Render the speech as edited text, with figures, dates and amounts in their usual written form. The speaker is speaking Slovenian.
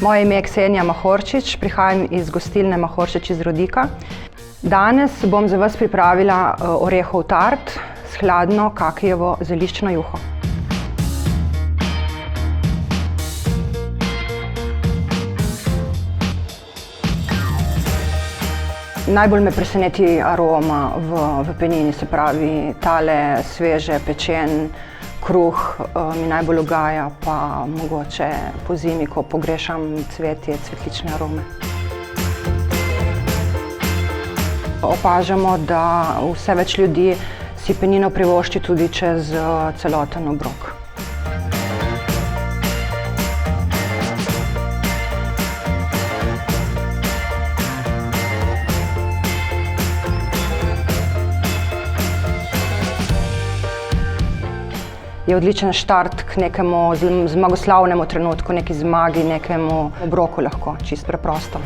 Moje ime je Ksenija Mahorčič, prihajam iz gostilne Mahorčič iz Rodika. Danes bom za vas pripravila orehov tart s hladno kakijevo zeliščno juho. Najbolj me preseneti aroma v penini, se pravi tale sveže pečen kruh mi najbolj ugaja, pa mogoče po zimi, ko pogrešam cvetje, cvetlične arome. Opažamo, da vse več ljudi si penino privošči tudi čez celoten obrok. Je odličen štart k nekemu zmagoslavnemu trenutku, neki zmagi, nekemu obroku lahko, čisto preprosto.